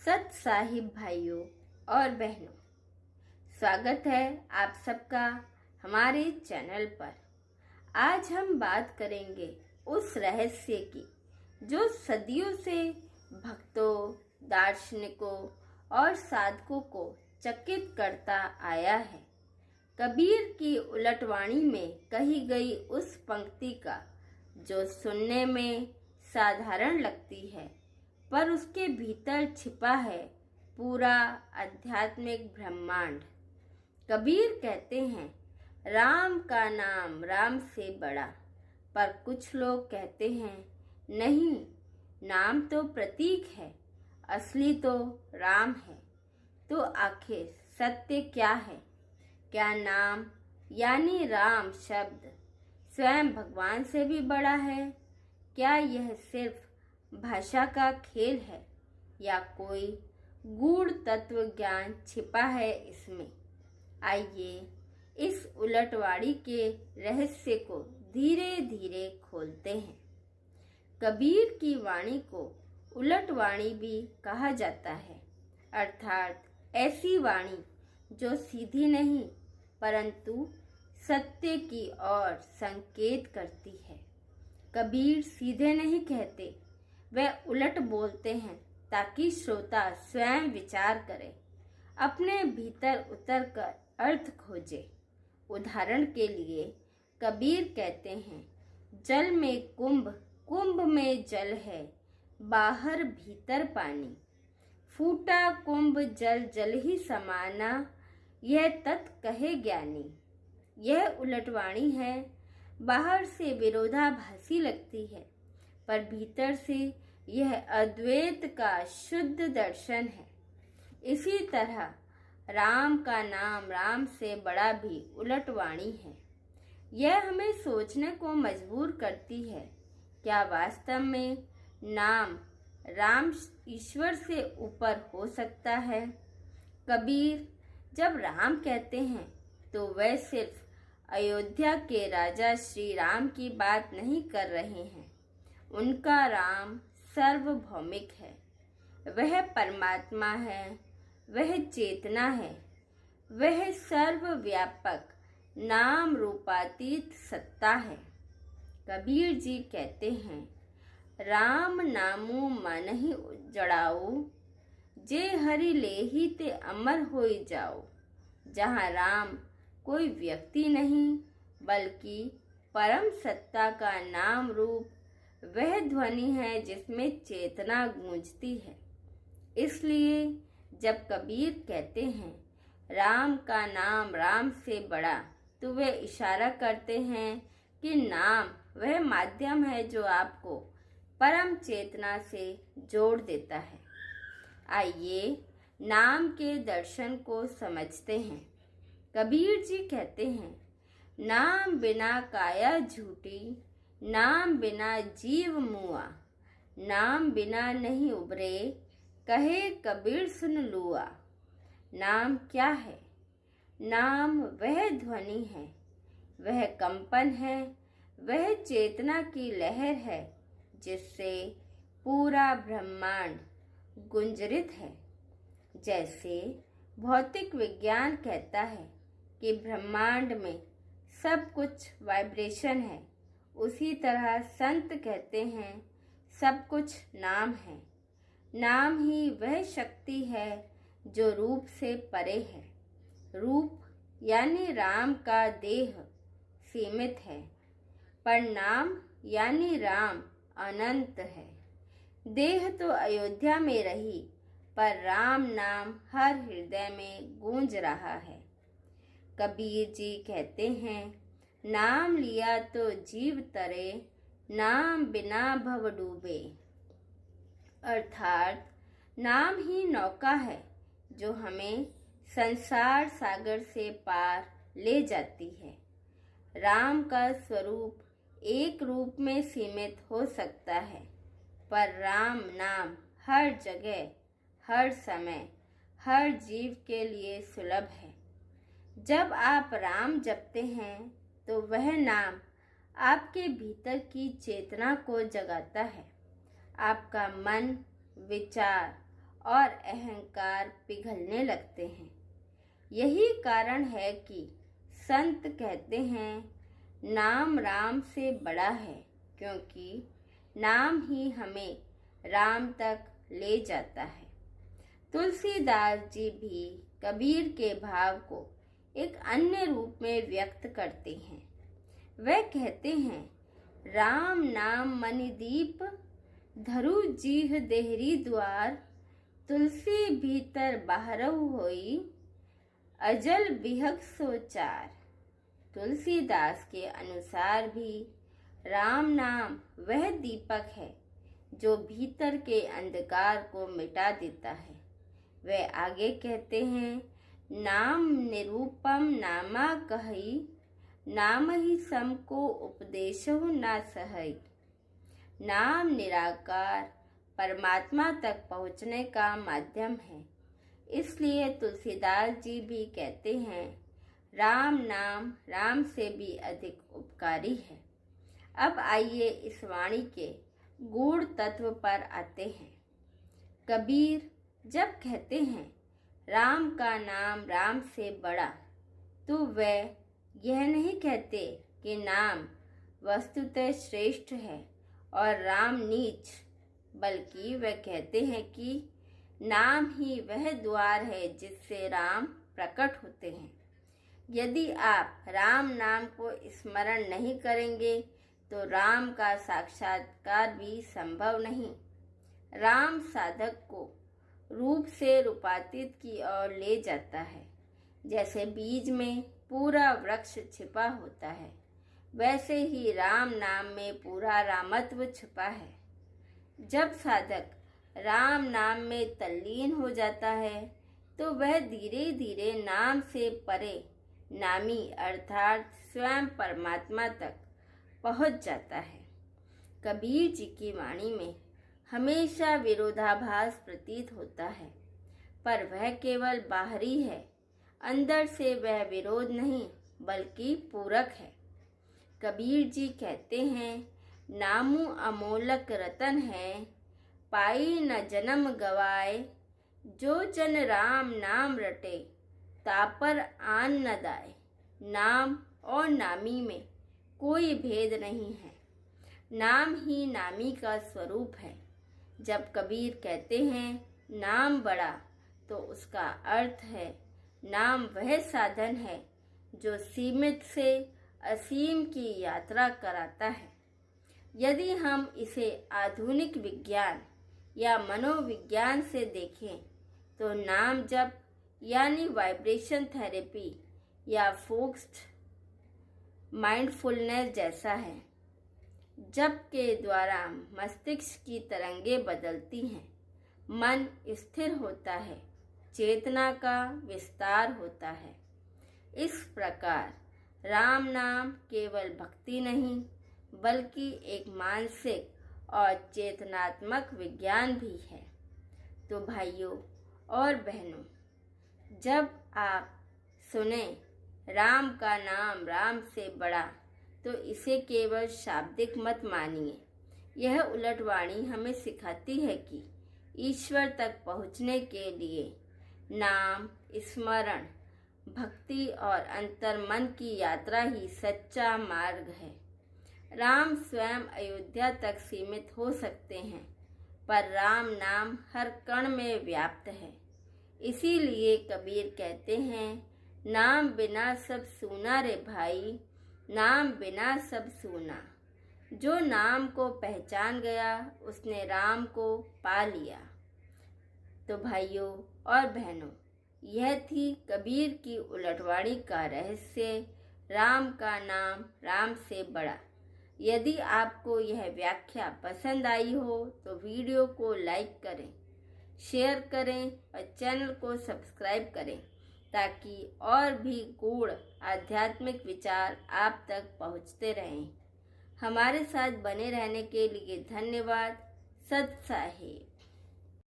सत साहिब भाइयों और बहनों, स्वागत है आप सबका हमारे चैनल पर। आज हम बात करेंगे उस रहस्य की जो सदियों से भक्तों, दार्शनिकों और साधकों को चकित करता आया है। कबीर की उलटवाणी में कही गई उस पंक्ति का जो सुनने में साधारण लगती है, पर उसके भीतर छिपा है पूरा आध्यात्मिक ब्रह्मांड। कबीर कहते हैं, राम का नाम राम से बड़ा। पर कुछ लोग कहते हैं, नहीं, नाम तो प्रतीक है, असली तो राम है। तो आखिर सत्य क्या है? क्या नाम यानी राम शब्द स्वयं भगवान से भी बड़ा है? क्या यह सिर्फ भाषा का खेल है या कोई गूढ़ तत्व ज्ञान छिपा है इसमें? आइए इस उलटवाणी के रहस्य को धीरे धीरे खोलते हैं। कबीर की वाणी को उलटवाणी भी कहा जाता है, अर्थात ऐसी वाणी जो सीधी नहीं परंतु सत्य की ओर संकेत करती है। कबीर सीधे नहीं कहते, वह उलट बोलते हैं ताकि श्रोता स्वयं विचार करे, अपने भीतर उतरकर अर्थ खोजे। उदाहरण के लिए कबीर कहते हैं, जल में कुंभ, कुंभ में जल है, बाहर भीतर पानी। फूटा कुंभ जल जल ही समाना, यह तत् कहे ज्ञानी। यह उलटवाणी है, बाहर से विरोधाभासी लगती है, पर भीतर से यह अद्वैत का शुद्ध दर्शन है। इसी तरह राम का नाम राम से बड़ा भी उलटवाणी है। यह हमें सोचने को मजबूर करती है, क्या वास्तव में नाम राम ईश्वर से ऊपर हो सकता है? कबीर जब राम कहते हैं तो वह सिर्फ अयोध्या के राजा श्री राम की बात नहीं कर रहे हैं। उनका राम सर्वभौमिक है, वह परमात्मा है, वह चेतना है, वह सर्वव्यापक नाम रूपातीत सत्ता है। कबीर जी कहते हैं, राम नामु मन ही जड़ाऊ, जे हरि लेहि ते अमर होई जाओ। जहाँ राम कोई व्यक्ति नहीं बल्कि परम सत्ता का नाम रूप वह ध्वनि है जिसमें चेतना गूंजती है। इसलिए जब कबीर कहते हैं राम का नाम राम से बड़ा, तो वे इशारा करते हैं कि नाम वह माध्यम है जो आपको परम चेतना से जोड़ देता है। आइए नाम के दर्शन को समझते हैं। कबीर जी कहते हैं, नाम बिना काया झूठी, नाम बिना जीव मुआ। नाम बिना नहीं उबरे, कहे कबीर सुन लुआ। नाम क्या है? नाम वह ध्वनि है, वह कंपन है, वह चेतना की लहर है जिससे पूरा ब्रह्मांड गुंजरित है। जैसे भौतिक विज्ञान कहता है कि ब्रह्मांड में सब कुछ वाइब्रेशन है, उसी तरह संत कहते हैं सब कुछ नाम है। नाम ही वह शक्ति है जो रूप से परे है। रूप यानी राम का देह सीमित है, पर नाम यानी राम अनंत है। देह तो अयोध्या में रही, पर राम नाम हर हृदय में गूंज रहा है। कबीर जी कहते हैं, नाम लिया तो जीव तरे, नाम बिना भव डूबे। अर्थात नाम ही नौका है जो हमें संसार सागर से पार ले जाती है। राम का स्वरूप एक रूप में सीमित हो सकता है, पर राम नाम हर जगह, हर समय, हर जीव के लिए सुलभ है। जब आप राम जपते हैं तो वह नाम आपके भीतर की चेतना को जगाता है। आपका मन, विचार और अहंकार पिघलने लगते हैं। यही कारण है कि संत कहते हैं नाम राम से बड़ा है, क्योंकि नाम ही हमें राम तक ले जाता है। तुलसीदास जी भी कबीर के भाव को एक अन्य रूप में व्यक्त करते हैं। वह कहते हैं राम नाम मनि दीप, धरु जीह देहरी द्वार, तुलसी भीतर बाहरहु होई, अजल बिहक सोचार। तुलसीदास के अनुसार भी राम नाम वह दीपक है जो भीतर के अंधकार को मिटा देता है। वह आगे कहते हैं नाम निरूपम नामा कही, नाम ही सम को उपदेशहु ना सहई। नाम निराकार परमात्मा तक पहुँचने का माध्यम है। इसलिए तुलसीदास जी भी कहते हैं राम नाम राम से भी अधिक उपकारी है। अब आइए इस वाणी के गूढ़ तत्व पर आते हैं। कबीर जब कहते हैं राम का नाम राम से बड़ा, तो वह यह नहीं कहते कि नाम वस्तुतः श्रेष्ठ है और राम नीच, बल्कि वह कहते हैं कि नाम ही वह द्वार है जिससे राम प्रकट होते हैं। यदि आप राम नाम को स्मरण नहीं करेंगे तो राम का साक्षात्कार भी संभव नहीं। राम साधक को रूप से रूपातीत की ओर ले जाता है। जैसे बीज में पूरा वृक्ष छिपा होता है, वैसे ही राम नाम में पूरा रामत्व छिपा है। जब साधक राम नाम में तल्लीन हो जाता है तो वह धीरे धीरे नाम से परे नामी अर्थात स्वयं परमात्मा तक पहुंच जाता है। कबीर जी की वाणी में हमेशा विरोधाभास प्रतीत होता है, पर वह केवल बाहरी है। अंदर से वह विरोध नहीं बल्कि पूरक है। कबीर जी कहते हैं नामु अमोलक रतन है, पाई न जन्म गवाए, जो जन राम नाम रटे, तापर आन न दाए। नाम और नामी में कोई भेद नहीं है, नाम ही नामी का स्वरूप है। जब कबीर कहते हैं नाम बड़ा, तो उसका अर्थ है नाम वह साधन है जो सीमित से असीम की यात्रा कराता है। यदि हम इसे आधुनिक विज्ञान या मनोविज्ञान से देखें तो नाम जप यानी वाइब्रेशन थेरेपी या फोकस्ड माइंडफुलनेस जैसा है। जप के द्वारा मस्तिष्क की तरंगें बदलती हैं, मन स्थिर होता है, चेतना का विस्तार होता है। इस प्रकार राम नाम केवल भक्ति नहीं बल्कि एक मानसिक और चेतनात्मक विज्ञान भी है। तो भाइयों और बहनों, जब आप सुने राम का नाम राम से बड़ा, तो इसे केवल शाब्दिक मत मानिए। यह उलटवाणी हमें सिखाती है कि ईश्वर तक पहुँचने के लिए नाम, स्मरण, भक्ति और अंतर्मन की यात्रा ही सच्चा मार्ग है। राम स्वयं अयोध्या तक सीमित हो सकते हैं, पर राम नाम हर कण में व्याप्त है। इसीलिए कबीर कहते हैं नाम बिना सब सूना रे भाई, नाम बिना सब सूना। जो नाम को पहचान गया उसने राम को पा लिया। तो भाइयों और बहनों, यह थी कबीर की उलटवाणी का रहस्य, राम का नाम राम से बड़ा। यदि आपको यह व्याख्या पसंद आई हो तो वीडियो को लाइक करें, शेयर करें और चैनल को सब्सक्राइब करें, ताकि और भी गूढ़ आध्यात्मिक विचार आप तक पहुंचते रहें। हमारे साथ बने रहने के लिए धन्यवाद। सत साहिब।